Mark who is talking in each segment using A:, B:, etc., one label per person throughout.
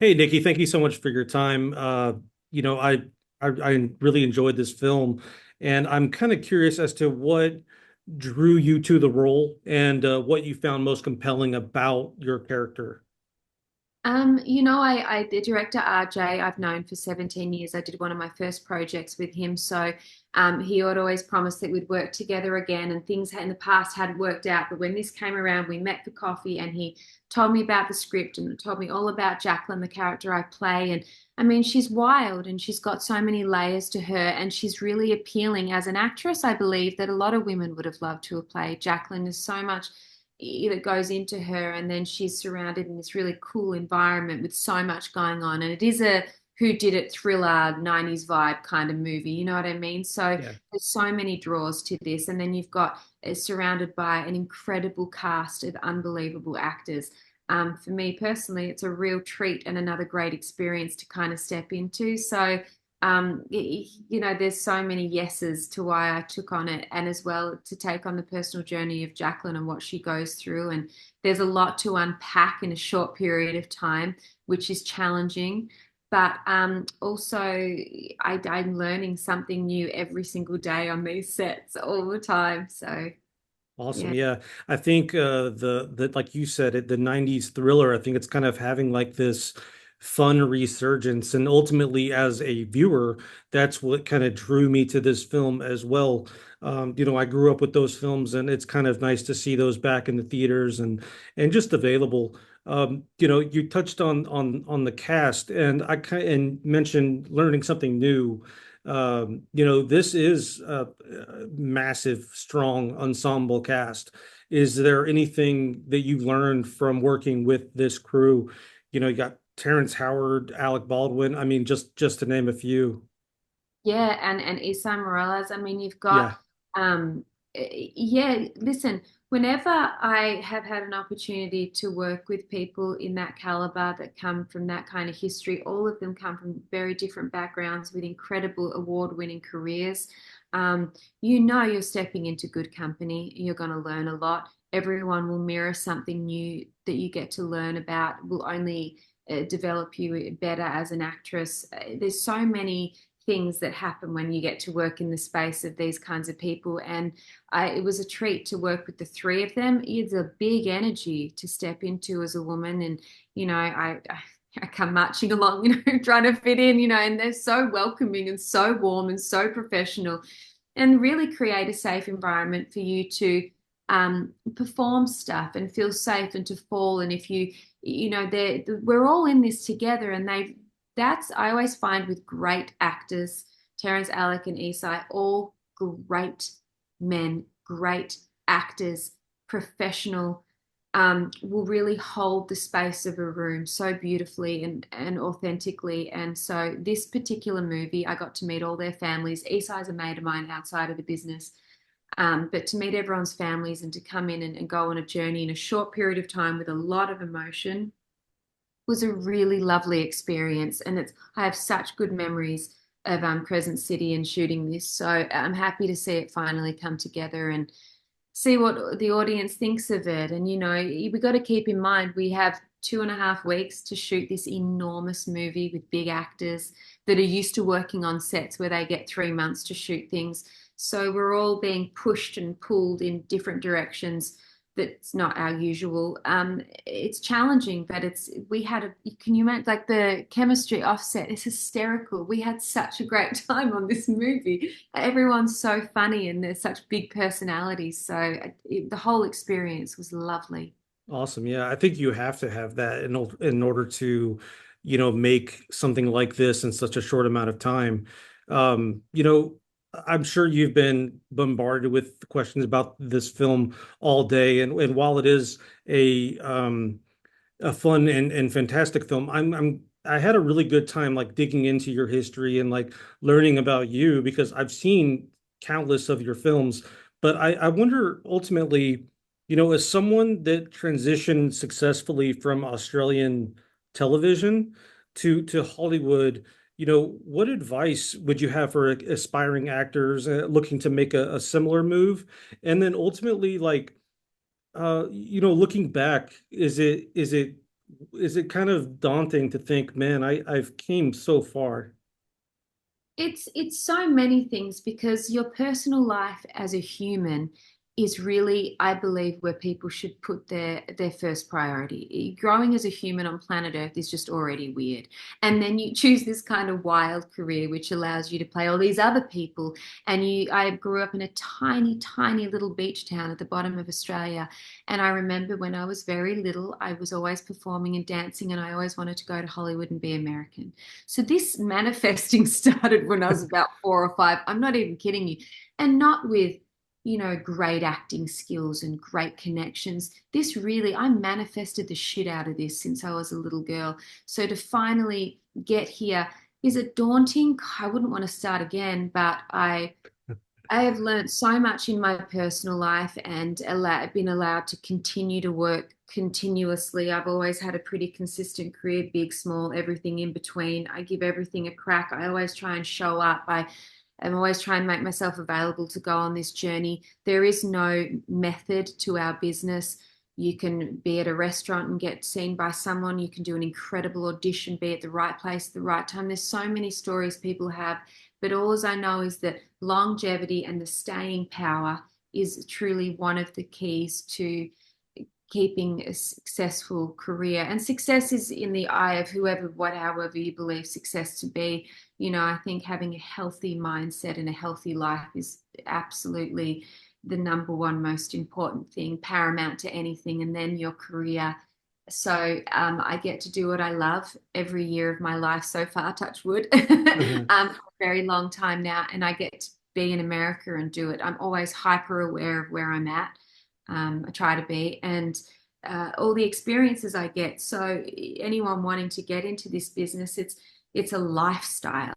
A: Hey, Nikki, thank you so much for your time. You know, I really enjoyed this film, and I'm kind of curious as to what drew you to the role and what you found most compelling about your character.
B: The director RJ, I've known for 17 years. I did one of my first projects with him. So he had always promised that we'd work together again, and things in the past hadn't worked out. But when this came around, we met for coffee and he told me about the script and told me all about Jacqueline, the character I play. And I mean, she's wild and she's got so many layers to her, and she's really appealing as an actress. I believe that a lot of women would have loved to have played Jacqueline. There's so much that goes into her, and then she's surrounded in this really cool environment with so much going on, and it is a who did it thriller 90s vibe kind of movie, you know what I mean? So
A: Yeah.
B: there's so many draws to this, and then you've got surrounded by an incredible cast of unbelievable actors. For me personally, it's a real treat and another great experience to kind of step into. There's so many yeses to why I took on it, and as well to take on the personal journey of Jacqueline and what she goes through. And there's a lot to unpack in a short period of time, which is challenging. But also, I'm learning something new every single day on these sets all the time. So,
A: Awesome.
B: yeah.
A: Yeah. I think the like you said it, the 90s thriller, I think it's kind of having like this fun resurgence. And ultimately, as a viewer, that's what kind of drew me to this film as well. I grew up with those films, and it's kind of nice to see those back in the theaters and just available. You touched on the cast, and I kind and mentioned learning something new. This is a massive, strong ensemble cast. Is there anything that you learned from working with this crew? You got Terrence Howard, Alec Baldwin. I mean, just to name a few.
B: Yeah, and Isai Morales. I mean, you've got
A: Yeah.
B: yeah, listen, whenever I have had an opportunity to work with people in that caliber that come from that kind of history, all of them come from very different backgrounds with incredible award-winning careers. Um, you're stepping into good company. You're going to learn a lot. Everyone will mirror something new that you get to learn about, will only develop you better as an actress. There's so many things that happen when you get to work in the space of these kinds of people. And it was a treat to work with the three of them. It's a big energy to step into as a woman. And, I come marching along, trying to fit in, and they're so welcoming and so warm and so professional, and really create a safe environment for you to perform stuff and feel safe and to fall. And if we're all in this together, and that's I always find with great actors, Terrence, Alec, and Isai, all great men, great actors, professional, will really hold the space of a room so beautifully and authentically. And so this particular movie, I got to meet all their families. Isai's a mate of mine outside of the business. But to meet everyone's families and to come in and go on a journey in a short period of time with a lot of emotion was a really lovely experience. And I have such good memories of Crescent City and shooting this. So I'm happy to see it finally come together and see what the audience thinks of it. And we got to keep in mind we have 2.5 weeks to shoot this enormous movie with big actors that are used to working on sets where they get 3 months to shoot things. So we're all being pushed and pulled in different directions. That's not our usual. It's challenging, but can you imagine, like, the chemistry offset is hysterical. We had such a great time on this movie. Everyone's so funny and they're such big personalities. So the whole experience was lovely.
A: Awesome. Yeah, I think you have to have that in order to, make something like this in such a short amount of time. I'm sure you've been bombarded with questions about this film all day, and while it is a fun and fantastic film, I had a really good time like digging into your history and like learning about you because I've seen countless of your films, but I wonder ultimately as someone that transitioned successfully from Australian television to Hollywood, what advice would you have for aspiring actors looking to make a similar move? And then ultimately, like, looking back, is it is it kind of daunting to think, man, I've came so far?
B: It's so many things because your personal life as a human is really, I believe, where people should put their first priority. Growing as a human on planet Earth is just already weird. And then you choose this kind of wild career which allows you to play all these other people. And I grew up in a tiny, tiny little beach town at the bottom of Australia. And I remember when I was very little, I was always performing and dancing, and I always wanted to go to Hollywood and be American. So this manifesting started when I was about 4 or 5. I'm not even kidding you. And not with, great acting skills and great connections. This really, I manifested the shit out of this since I was a little girl. So to finally get here, is it daunting? I wouldn't want to start again, but I have learned so much in my personal life and been allowed to continue to work continuously. I've always had a pretty consistent career, big, small, everything in between. I give everything a crack. I always try and show up. I'm always trying to make myself available to go on this journey. There is no method to our business. You can be at a restaurant and get seen by someone. You can do an incredible audition, be at the right place at the right time. There's so many stories people have, but all I know is that longevity and the staying power is truly one of the keys to keeping a successful career. And success is in the eye of however you believe success to be. I think having a healthy mindset and a healthy life is absolutely the number one most important thing, paramount to anything, and then your career. So I get to do what I love every year of my life so far, touch wood, for a very long time now, and I get to be in America and do it. I'm always hyper aware of where I'm at. I try to be, and all the experiences I get. So anyone wanting to get into this business, it's a lifestyle.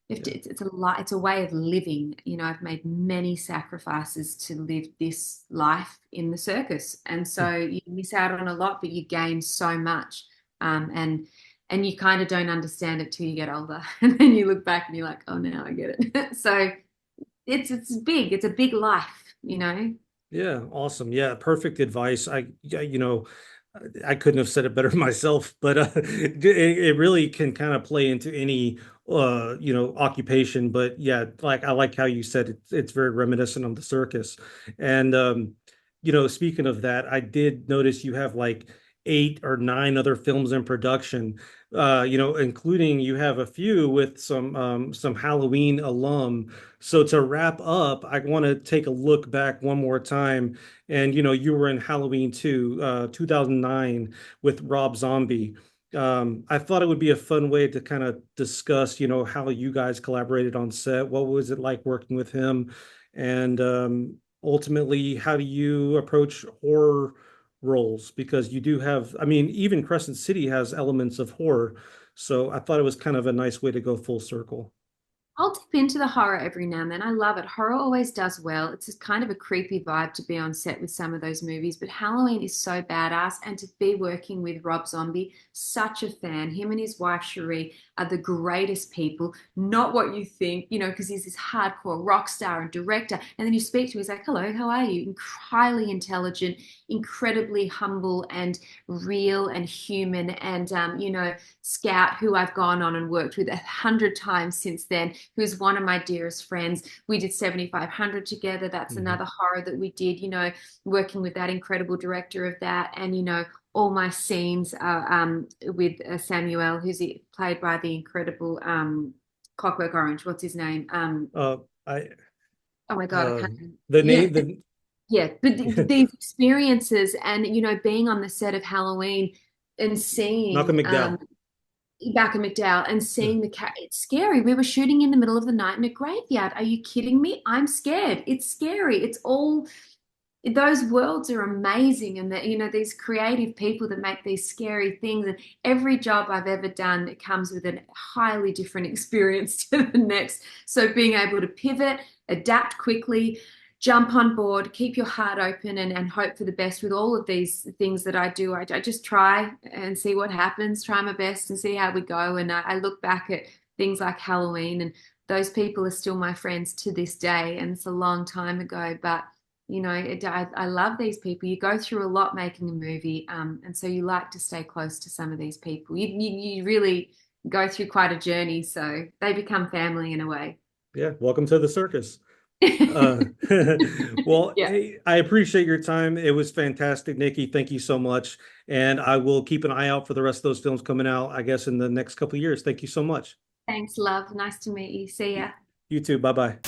A: Yeah.
B: It's a way of living. I've made many sacrifices to live this life in the circus, and so you miss out on a lot, but you gain so much. And you kind of don't understand it till you get older, and then you look back and you're like, oh, now I get it. So it's big. It's a big life.
A: Yeah, awesome. Yeah, perfect advice. I couldn't have said it better myself, but it really can kind of play into any occupation. But yeah, like I like how you said it's very reminiscent of the circus. And speaking of that, I did notice you have like 8 or 9 other films in production. Including you have a few with some Halloween alum. So to wrap up, I want to take a look back one more time. And you were in Halloween 2, 2009 with Rob Zombie. I thought it would be a fun way to kind of discuss, how you guys collaborated on set. What was it like working with him? And ultimately, how do you approach horror roles? Because you do have, I mean, even Crescent City has elements of horror. So I thought it was kind of a nice way to go full circle.
B: I'll dip into the horror every now and then. I love it. Horror always does well. It's just kind of a creepy vibe to be on set with some of those movies, but Halloween is so badass. And to be working with Rob Zombie, such a fan. Him and his wife Cherie are the greatest people. Not what you think, because he's this hardcore rock star and director. And then you speak to him, he's like, "Hello, how are you?" Highly intelligent, incredibly humble and real and human. And Scout, who I've gone on and worked with 100 times since then, who's one of my dearest friends. We did 7500 together. That's
A: Mhm.
B: another horror that we did, working with that incredible director of that. And, all my scenes are with Samuel, who's played by the incredible Clockwork Orange. What's his name?
A: Uh, I
B: Oh my God, I
A: uh,
B: can't.
A: the
B: Yeah,
A: name the
B: yeah. But these experiences and, being on the set of Halloween and
A: Malcolm
B: seeing
A: McDowell.
B: back in McDowell and seeing the cat. It's scary. We were shooting in the middle of the night in a graveyard. Are you kidding me? I'm scared. It's scary. It's all those worlds are amazing, and that these creative people that make these scary things. And every job I've ever done, it comes with a highly different experience to the next. So being able to pivot, adapt quickly, jump on board, keep your heart open, and hope for the best with all of these things that I do. I just try and see what happens, try my best and see how we go. And I look back at things like Halloween, and those people are still my friends to this day. And it's a long time ago, but I love these people. You go through a lot making a movie, and so you like to stay close to some of these people. You really go through quite a journey, so they become family in a way.
A: Yeah, welcome to the circus. Uh, well,
B: Yeah.
A: hey, I appreciate your time. It was fantastic, Nikki. Thank you so much. And I will keep an eye out for the rest of those films coming out, I guess, in the next couple of years. Thank you so much.
B: Thanks, love. Nice to meet you. See ya.
A: You too. Bye bye.